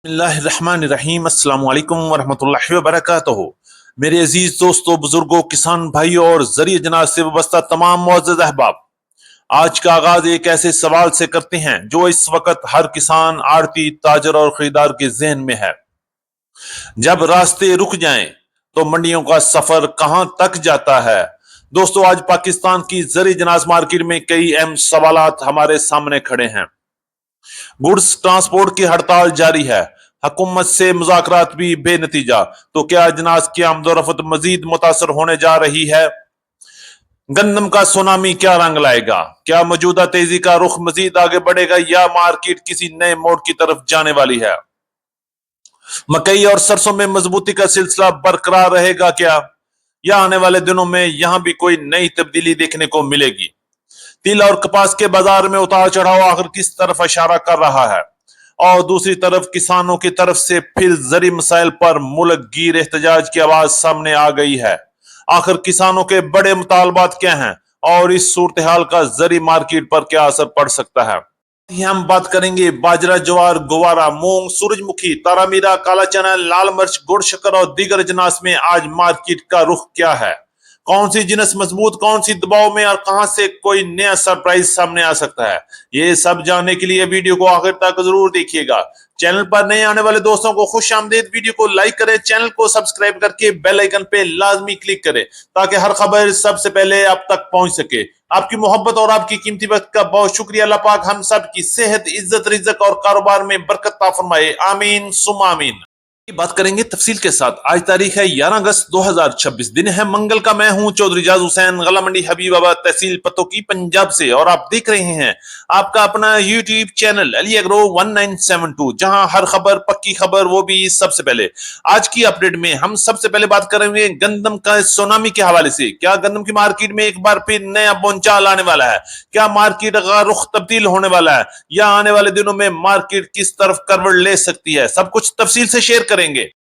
बिस्मिल्लाहिर्रहमानिर्रहीम अस्सलाम वालेकुम वरहमतुल्लाहि वबरकातुहू। मेरे अजीज दोस्तों, बुजुर्गों, किसान भाइयों और जरिए जनाब से वाबस्ता तमाम मुअज़्ज़ज़ अहबाब, आज का आगाज एक ऐसे सवाल से करते हैं जो इस वक्त हर किसान, आड़ती, ताजर और खरीदार के जहन में है। जब रास्ते रुक जाएं तो मंडियों का सफर कहां तक जाता है? दोस्तों, आज पाकिस्तान की जरी जनाज मार्केट में कई अहम सवालात हमारे सामने खड़े हैं। गुड्स ट्रांसपोर्ट की हड़ताल जारी है, हुकूमत से मुज़ाकरात भी बेनतीजा, तो क्या अजनास की आमदोरफ्त मजीद मुतासर होने जा रही है? गंदम का सुनामी क्या रंग लाएगा? क्या मौजूदा तेजी का रुख मजीद आगे बढ़ेगा या मार्केट किसी नए मोड़ की तरफ जाने वाली है? मकई और सरसों में मजबूती का सिलसिला बरकरार रहेगा क्या, या आने वाले दिनों में यहां भी कोई नई तब्दीली देखने को मिलेगी? तिल और कपास के बाजार में उतार चढ़ाव आखिर किस तरफ इशारा कर रहा है? और दूसरी तरफ किसानों की तरफ से फिर जरी मसाइल पर मुल्क गिर एहतजाज की आवाज सामने आ गई है। आखिर किसानों के बड़े मुतालबात क्या हैं और इस सूरत हाल का जरी मार्केट पर क्या असर पड़ सकता है? हम बात करेंगे बाजरा, ज्वार, गुवारा, मूंग, सूरजमुखी, तारामीरा, काला चना, लाल मिर्च, गुड़ शक्कर और दीगर अजनास में आज मार्केट का रुख क्या है? कौन सी जिनस मजबूत, कौन सी दबाव में और कहां से कोई नया सरप्राइज सामने आ सकता है? ये सब जानने के लिए वीडियो को आखिर तक जरूर देखिएगा। चैनल पर नए आने वाले दोस्तों को खुश आमदीद। वीडियो को लाइक करें, चैनल को सब्सक्राइब करके बेल आइकन पे लाजमी क्लिक करें ताकि हर खबर सबसे पहले आप तक पहुंच सके। आपकी मोहब्बत और आपकी कीमती वक्त का बहुत शुक्रिया। अल्लाह पाक हम सब की सेहत, इज्जत, रिज़्क और कारोबार में बरकत अता फरमाए। आमीन सुम आमीन। बात करेंगे तफसील के साथ। आज तारीख है 11 अगस्त 2026, दिन है मंगल का। मैं हूं चौधरी जाज हुसैन, गला मंडी हबीबाबाद, तहसील पतोकी, पंजाब से, और आप देख रहे हैं आपका अपना यूट्यूब चैनल अली एग्रो 1972, जहां हर खबर पक्की खबर, वो भी सबसे पहले। आज की अपडेट में हम सबसे पहले बात करेंगे गंदम का सुनामी के हवाले से। क्या गंदम की मार्केट में एक बार फिर नया बोंचाल आने वाला है? क्या मार्केट का रुख तब्दील होने वाला है, या आने वाले दिनों में मार्केट किस तरफ करवट ले सकती है? सब कुछ तफसील से शेयर करेंगे।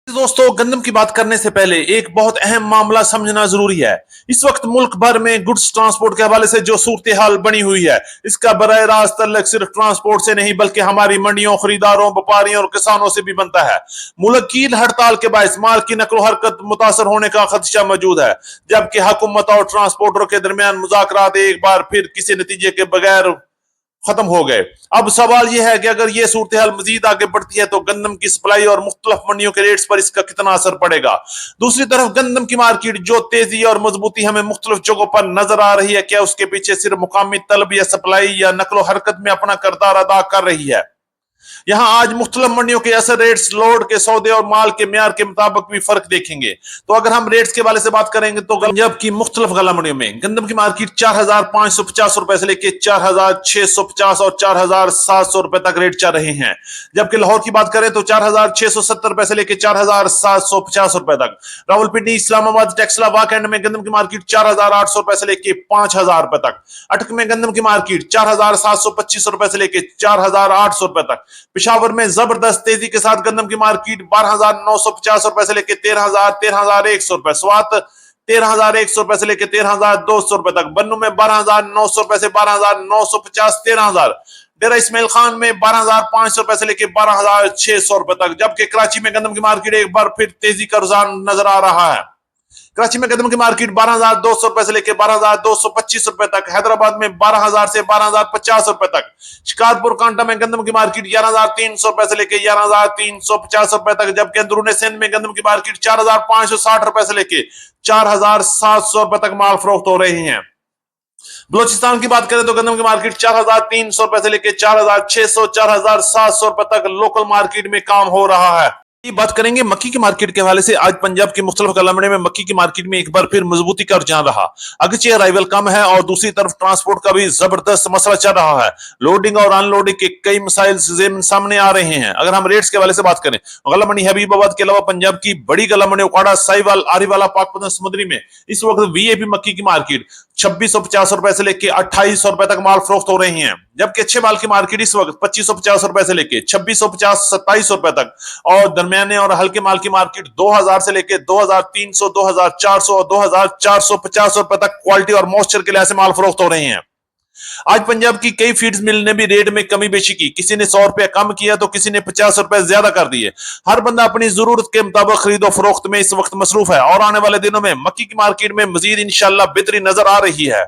दोस्तों, गंदम की बात करने से पहले एक बहुत अहम मामला समझना जरूरी है। इस वक्त मुल्क भर में गुड्स ट्रांसपोर्ट के हवाले से जो सूरत हाल बनी हुई है, इसका बराह रास्त तल्लुक सिर्फ ट्रांसपोर्ट से नहीं बल्कि हमारी मंडियों, खरीदारों, व्यापारियों और किसानों से भी बनता है। मुल्क की हड़ताल के बायस माल की नकलो हरकत मुतासर होने का खदशा मौजूद है, जबकि हुकूमत और ट्रांसपोर्टरों के दरमियान मुज़ाकरात एक बार फिर किसी नतीजे के बगैर खत्म हो गए। अब सवाल यह है कि अगर यह सूरत हाल मजीद आगे बढ़ती है तो गंदम की सप्लाई और मुख्तलिफ मंडियों के रेट्स पर इसका कितना असर पड़ेगा? दूसरी तरफ गंदम की मार्केट जो तेजी और मजबूती हमें मुख्तलिफ जगहों पर नजर आ रही है, क्या उसके पीछे सिर्फ मुकामी तलब या सप्लाई या नकलो हरकत में अपना किरदार अदा कर रही है? यहाँ आज मुख्तलिफ मंडियों के असर, रेट्स, लोड के सौदे और माल के म्यार के मुताबिक भी फर्क देखेंगे। तो अगर हम रेट्स के बारे से बात करेंगे तो पंजाब की मुख्तलिफ गला मंडियों में गंदम की मार्केट 4,550 रुपए से लेकर 4,650 और 4,700 रुपए तक रेट चल रहे हैं। जबकि लाहौर की बात करें तो 4,670 रुपए से लेकर 4,750 रुपए तक। रावलपिंडी, इस्लामाबाद, टेक्सला, वाकैंड में गंदम की मार्केट 4,800 रुपए से लेकर 5,000 रुपए तक। अटक में गंदम की मार्केट 4,725 रुपए से लेकर 4,800 रुपए तक। पिशावर में जबरदस्त तेजी के साथ गंदम की मार्केट 12,950 रुपए से लेकर 13,100 रुपए। स्वात 13,100 रुपए से लेकर 13,200 रुपए तक। बन्नू में 12,900 रुपए से 12,950, 13,000। डेरा इस्माइल खान में 12,500 रुपए से लेकर 12,600 रुपए तक। जबकि कराची में गंदम की मार्केट एक बार फिर तेजी का रुझान नजर आ रहा है। कराची में गंदम की मार्केट 12,200 रुपए से लेकर 12,225 रुपए तक। हैदराबाद में 12,000 से 12,050 रुपए तक। शिकारपुर कांटा में गंदम की मार्केट 11,300 रुपए से लेकर 11,350 रुपए तक। जबकि अंदरूनी सिंध में गंदम की मार्केट 4,560 रुपए से लेकर 4,700 रुपए तक माल फरोख्त हो रही है। बलोचिस्तान की बात करें तो गंदम की मार्केट 4,300 रुपए से लेकर 4,600, 4,700 रुपए तक लोकल मार्केट में काम हो रहा है। बात करेंगे मक्की की मार्केट के हवाले से। आज पंजाब की मुख्तलिफ गलामंडी में मक्की की मार्केट में एक बार फिर मजबूती का रुझान रहा। अगरचे अराइवल कम है और दूसरी तरफ ट्रांसपोर्ट का भी जबरदस्त मसला चल रहा है। लोडिंग और अनलोडिंग के कई मसाइल सामने आ रहे हैं। अगर हम रेट्स के हवाले से बात करें, गला मंडी हबीबाबाद के अलावा पंजाब की बड़ी गला मंडी उकाड़ा, साहिवाल, आरीवाला, पाकपतन, समुद्री में इस वक्त वीएपी मक्की की मार्केट 2,650 रुपए से लेकर 2,800 रुपए तक माल फरोख्त हो रही है। जबकि अच्छे माल की मार्केट इस वक्त 2,550 रुपए से लेकर 2,650, 2,700 रुपए तक, और दरमियाने और हल्के माल की मार्केट 2,000 से लेकर 2,300, 2,400 और 2,450 रुपए तक क्वालिटी और मॉइस्चर के लिहाज से माल फरोख्त हो रहे हैं। आज पंजाब की कई फीड्स मिल ने भी रेट में कमी बेशी की, किसी ने 100 रुपया कम किया तो किसी ने 50 रुपए ज्यादा कर दिए। हर बंदा अपनी जरूरत के मुताबिक खरीदो फरोख्त में इस वक्त मसरूफ है और आने वाले दिनों में मक्की की मार्केट में मजीद इंशाल्लाह बेहतरी नजर आ रही है।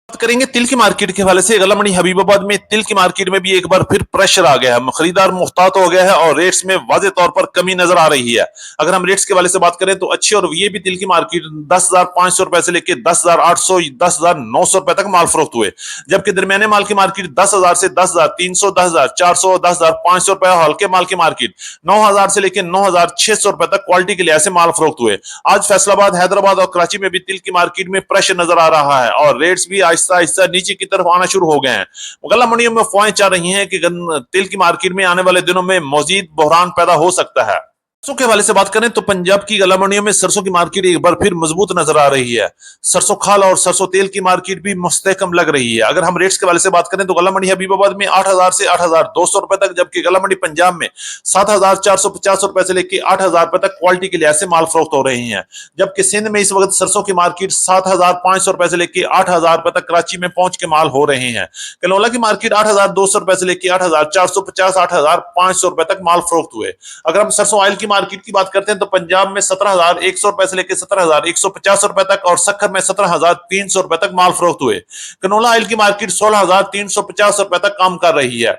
बात करेंगे तिल की मार्केट के हवाले से। गला मंडी हबीबाबाद में तिल की मार्केट में भी एक बार फिर प्रेशर आ गया है, खरीदार मुहतात हो गया है और रेट्स में वाजे तौर पर कमी नजर आ रही है। अगर हम रेट्स के हवाले से बात करें तो अच्छी और ये भी तिल की मार्केट 10,500 रुपए से लेकर 10,800 10,900 रुपए तक माल फरोख्त हुए, जबकि दरमियाने माल की मार्केट 10,000 से 10,300 10,400 10,500 रुपए, हल्के माल की मार्केट 9,000 से लेकर 9,600 रुपए तक क्वालिटी के लिहाज से माल फरोख्त हुए। आज फैसलाबाद, हैदराबाद और कराची में भी तिल की मार्केट में प्रेशर नजर आ रहा है और रेट्स भी आहिस्ता आहिस्ता नीचे की तरफ आना शुरू हो गए हैं। गला मंडियों में अफवाहें चल रही हैं कि तिल की मार्केट में आने वाले दिनों में मजीद बहरान पैदा हो सकता है। सरसों के हवाले से बात करें तो पंजाब की गला मंडियों में सरसों की मार्केट एक बार फिर मजबूत नजर आ रही है। सरसों खाल और सरसों तेल की मार्केट भी मुस्तहकम लग रही है। अगर हम रेट्स के हवाले से बात करें तो गला मंडी हबीबाबाद में 8,000 से 8,200 रुपए तक, जबकि गला मंडी पंजाब में 7,450 रुपए से लेकर 8,000 रुपए तक क्वालिटी के लिहाज से माल फरोख्त हो रहे हैं। जबकि सिंध में इस वक्त सरसों की मार्केट 7,500 रुपए से लेकर 8,000 रुपए तक कराची में पहुंच के माल हो रहे हैं। कनौला की मार्केट 8,200 रुपए से लेकर 8,450 8,500 रुपए तक माल फरोख्त हुए। अगर हम सरसों ऑयल की मार्केट की बात करते हैं तो पंजाब में 17,100 रुपए से लेकर 17,150 रुपए तक और सक्खर में 17,300 रुपए तक माल फरोख्त हुए। कनौला ऑयल की मार्केट 16,350 रुपए तक काम कर रही है।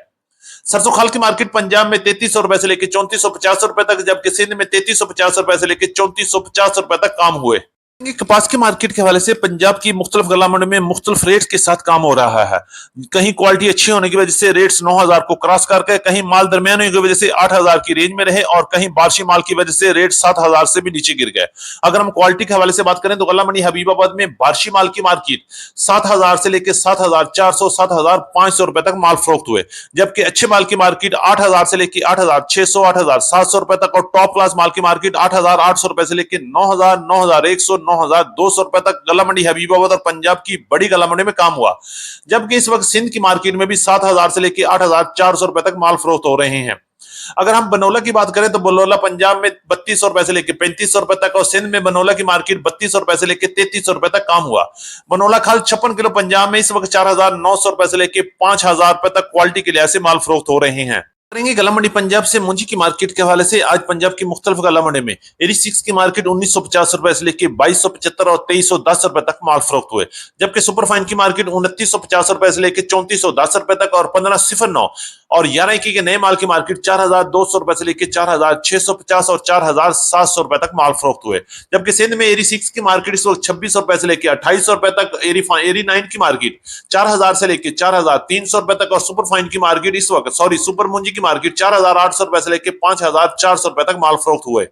सरसों खाल की मार्केट पंजाब में 3,300 रुपए से लेकर 3,450 रुपए तक, जबकि सिंध में 3,350 रुपए से लेकर 3,450 रुपए तक काम हुए। कपास की मार्केट के हवाले से पंजाब की मुख्तलिफ गला मंडी में मुख्तलिफ रेट्स के साथ काम हो रहा है। कहीं क्वालिटी अच्छी होने की वजह से रेट्स 9,000 को क्रॉस करके, कहीं माल दरमियान होने की वजह से 8,000 की रेंज में रहे और कहीं बारिशी माल की वजह से रेट 7,000 से भी नीचे गिर गए। अगर हम क्वालिटी के हवाले से बात करें तो गला मंडी हबीबाबाद में बारिशी माल की मार्केट 7,000 से लेकर 7,400 7,500 रुपए तक माल फरोख्त हुए, जबकि अच्छे माल की मार्केट 8,000 से लेकर 8,600 8,700 रुपए तक और टॉप क्लास माल की मार्केट 8,800 रुपए से लेकर 9,000 9,100 9,200 रुपए तक गला मंडी हबीबाबाद और पंजाब की बड़ी गला मंडी में काम हुआ। जबकि इस वक्त सिंध की मार्केट में भी 7,000 से लेकर 8,400 रुपए तक माल फरोख्त हो रहे हैं। अगर हम बनोला की बात करें तो बनोला पंजाब में 3,200 रुपए से लेकर 3,500 रुपए तक और सिंध में बनोला की मार्केट 3,200 रुपए से लेकर 3,300 रुपए तक काम हुआ। बनोला खाल 56 किलो पंजाब में इस वक्त 4,900 रुपए से लेकर 5,000 रुपए तक क्वालिटी के लिहाज से माल फरोख्त हो रहे हैं। करेंगे गला मंडी पंजाब से मुंजी की मार्केट के हवाले से। आज पंजाब की मुख्तलिफ गला मंडी में एरी 6 की मार्केट 1,950 रुपए से लेकर 2,275 और 2,310 रुपए तक माल फरोख्त हुए, जबकि सुपरफाइन की मार्केट 2,950 रुपए से लेकर 3,410 रुपए तक और 1,509 और 11 इक्की के नए माल की मार्केट 4,200 रुपए से लेकर 4,650 और 4,700 रुपए तक माल फरोख्त हुए, जबकि सिंध में एरी 6 की मार्केट इस वक्त 2600 रुपए से लेकर 2,800 रुपए तक, एरी 9 की मार्केट 4,000 से लेकर 4,300 रुपए तक और सुपरफाइन की मार्केट इस वक्त सुपर मुंजी की मार्केट 4,800 रुपए से लेकर 5,400 रुपए तक माल फरोख्त हुए।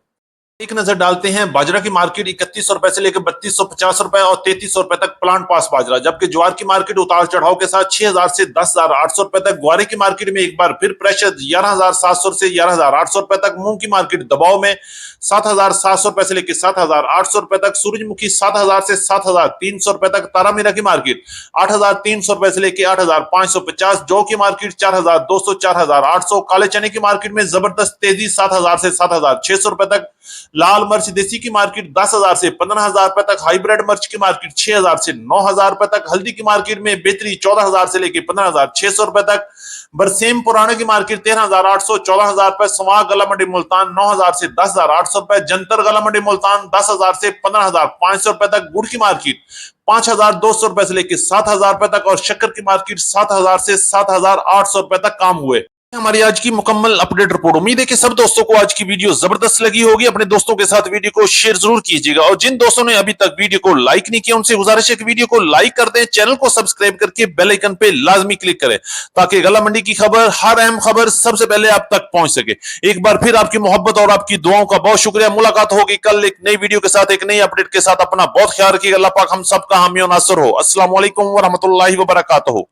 एक नजर डालते हैं बाजरा की मार्केट 3,100 रुपए से लेकर 3,250 रुपए और 3,300 रुपए तक प्लांट पास बाजरा, जबकि ज्वार की मार्केट उतार चढ़ाव के साथ 6,000 से 10,800 रुपए तक। ग्वारे की मार्केट में एक बार फिर प्रेशर 11,700 से 11,800 रुपए तक। मूंग की मार्केट दबाव में 7,700 रुपए से लेकर 7,800 रुपए तक। सूरजमुखी 7,000 से 7,300 रुपए तक। तारामीरा की मार्केट 8,300 रुपए से लेकर 8,550। जौ की मार्केट 4,200 4,800। काले चने की मार्केट में जबरदस्त तेजी 7,000 से 7,600 रुपए तक। लाल मिर्च देसी की मार्केट 10,000 से 15,000 रुपए तक। हाइब्रिड मिर्च की मार्केट 6,000 से 9,000 रुपए तक। हल्दी की मार्केट में बेहतरी 14,000 से लेकर 15,600 रुपए तक। बरसेम पुराने की मार्केट 13,800 14,000 रुपए। सुमाग गला मंडी मुल्तान 9,000 से 10,800 रुपए। जंतर गला मंडी मुल्तान 10,000 से 15,500 रुपए तक। गुड़ की मार्केट 5,200 रुपए से लेकर 7,000 रुपए तक और शक्कर की मार्केट 7,000 से 7,800 रुपए तक काम हुए। हमारी आज की मुकम्मल अपडेट रिपोर्ट। उम्मीद है कि सब दोस्तों को आज की वीडियो जबरदस्त लगी होगी। अपने दोस्तों के साथ वीडियो को शेयर जरूर कीजिएगा और जिन दोस्तों ने अभी तक वीडियो को लाइक नहीं किया उनसे गुजारिश है कि वीडियो को लाइक कर दें, चैनल को सब्सक्राइब करके बेल आइकन पे लाजमी क्लिक करें ताकि गला मंडी की खबर, हर अहम खबर सबसे पहले आप तक पहुंच सके। एक बार फिर आपकी मोहब्बत और आपकी दुआओं का बहुत शुक्रिया। मुलाकात होगी कल एक नई वीडियो के साथ, एक नई अपडेट के साथ। अपना बहुत ख्याल रखिएगा। अल्लाह पाक हम सबका हामी और नासर हो। अस्सलाम वालेकुम व रहमतुल्लाहि व बरकातहू।